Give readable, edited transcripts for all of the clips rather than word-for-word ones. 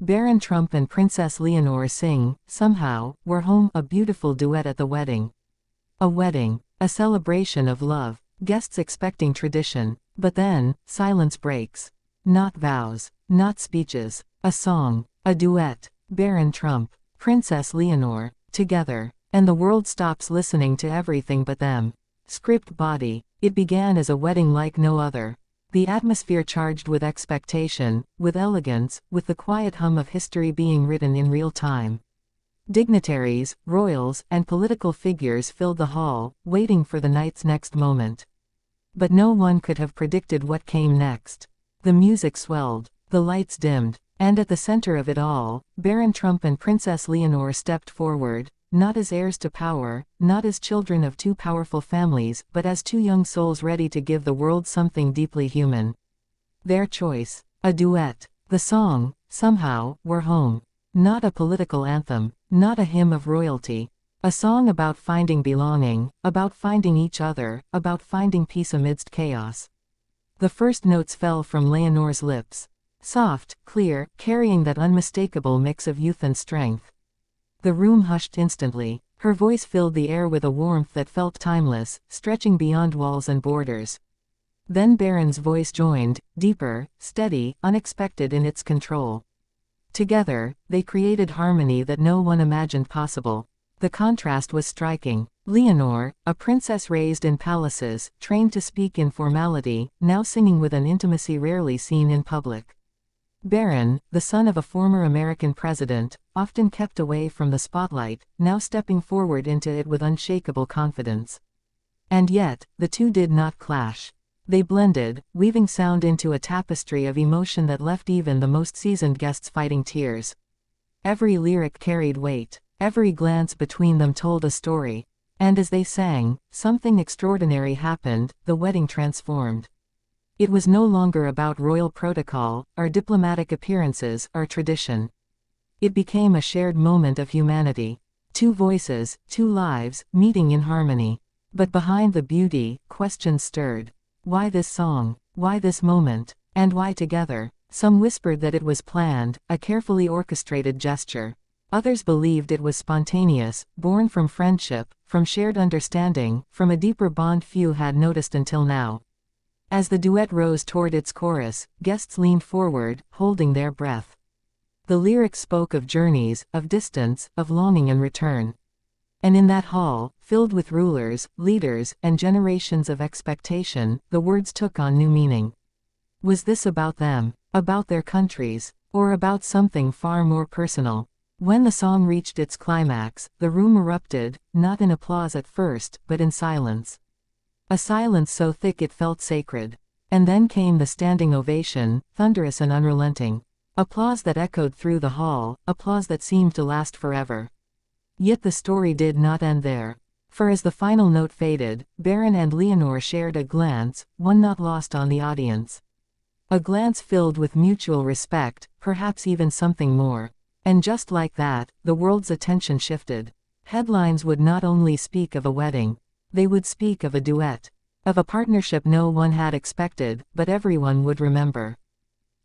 Baron Trump and Princess Leonor sing, Somehow, We're Home, a beautiful duet at the wedding. A wedding. A celebration of love. Guests expecting tradition. But then, silence breaks. Not vows. Not speeches. A song. A duet. Baron Trump. Princess Leonor. Together. And the world stops listening to everything but them. Script body. It began as a wedding like no other. The atmosphere charged with expectation, with elegance, with the quiet hum of history being written in real time. Dignitaries, royals, and political figures filled the hall, waiting for the night's next moment. But no one could have predicted what came next. The music swelled, the lights dimmed, and at the center of it all, Baron Trump and Princess Leonor stepped forward, not as heirs to power, not as children of two powerful families, but as two young souls ready to give the world something deeply human. Their choice. A duet. The song, Somehow, We're Home. Not a political anthem, not a hymn of royalty. A song about finding belonging, about finding each other, about finding peace amidst chaos. The first notes fell from Leonor's lips. Soft, clear, carrying that unmistakable mix of youth and strength. The room hushed instantly. Her voice filled the air with a warmth that felt timeless, stretching beyond walls and borders. Then Baron's voice joined, deeper, steady, unexpected in its control. Together, they created harmony that no one imagined possible. The contrast was striking. Leonor, a princess raised in palaces, trained to speak in formality, now singing with an intimacy rarely seen in public. Baron, the son of a former American president, often kept away from the spotlight, now stepping forward into it with unshakable confidence. And yet, the two did not clash. They blended, weaving sound into a tapestry of emotion that left even the most seasoned guests fighting tears. Every lyric carried weight. Every glance between them told a story. And as they sang, something extraordinary happened. The wedding transformed. It was no longer about royal protocol, or diplomatic appearances, or tradition. It became a shared moment of humanity. Two voices, two lives, meeting in harmony. But behind the beauty, questions stirred. Why this song? Why this moment? And why together? Some whispered that it was planned, a carefully orchestrated gesture. Others believed it was spontaneous, born from friendship, from shared understanding, from a deeper bond few had noticed until now. As the duet rose toward its chorus, guests leaned forward, holding their breath. The lyrics spoke of journeys, of distance, of longing and return. And in that hall, filled with rulers, leaders, and generations of expectation, the words took on new meaning. Was this about them, about their countries, or about something far more personal? When the song reached its climax, the room erupted, not in applause at first, but in silence. A silence so thick it felt sacred. And then came the standing ovation, thunderous and unrelenting. Applause that echoed through the hall, applause that seemed to last forever. Yet the story did not end there. For as the final note faded, Baron and Leonor shared a glance, one not lost on the audience. A glance filled with mutual respect, perhaps even something more. And just like that, the world's attention shifted. Headlines would not only speak of a wedding. They would speak of a duet. Of a partnership no one had expected, but everyone would remember.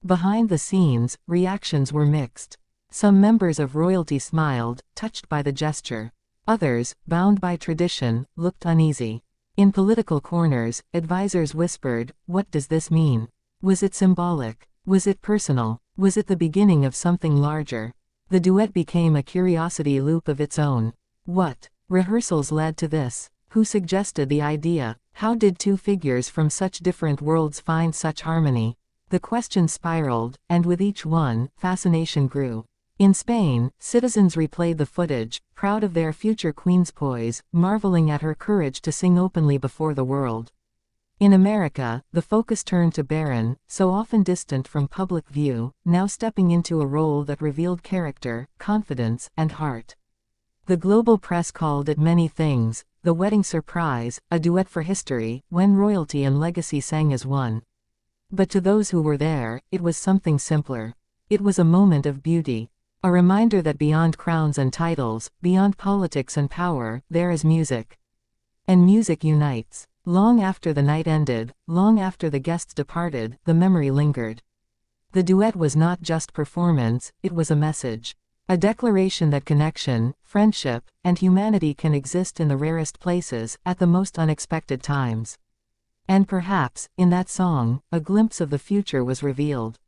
Behind the scenes, reactions were mixed. Some members of royalty smiled, touched by the gesture. Others, bound by tradition, looked uneasy. In political corners, advisors whispered, "What does this mean? Was it symbolic? Was it personal? Was it the beginning of something larger?" The duet became a curiosity loop of its own. What rehearsals led to this? Who suggested the idea? How did two figures from such different worlds find such harmony? The questions spiraled, and with each one, fascination grew. In Spain, citizens replayed the footage, proud of their future queen's poise, marveling at her courage to sing openly before the world. In America, the focus turned to Barron, so often distant from public view, now stepping into a role that revealed character, confidence, and heart. The global press called it many things: the wedding surprise, a duet for history, when royalty and legacy sang as one. But to those who were there, it was something simpler. It was a moment of beauty. A reminder that beyond crowns and titles, beyond politics and power, there is music. And music unites. Long after the night ended, long after the guests departed, the memory lingered. The duet was not just performance, it was a message. A declaration that connection, friendship, and humanity can exist in the rarest places, at the most unexpected times. And perhaps, in that song, a glimpse of the future was revealed.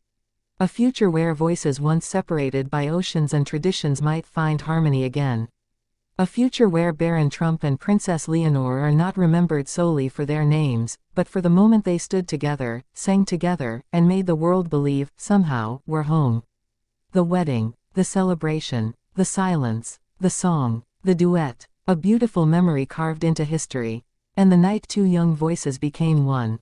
A future where voices once separated by oceans and traditions might find harmony again. A future where Barron Trump and Princess Leonor are not remembered solely for their names, but for the moment they stood together, sang together, and made the world believe, somehow, we're home. The wedding, the celebration, the silence, the song, the duet, a beautiful memory carved into history. And the night two young voices became one.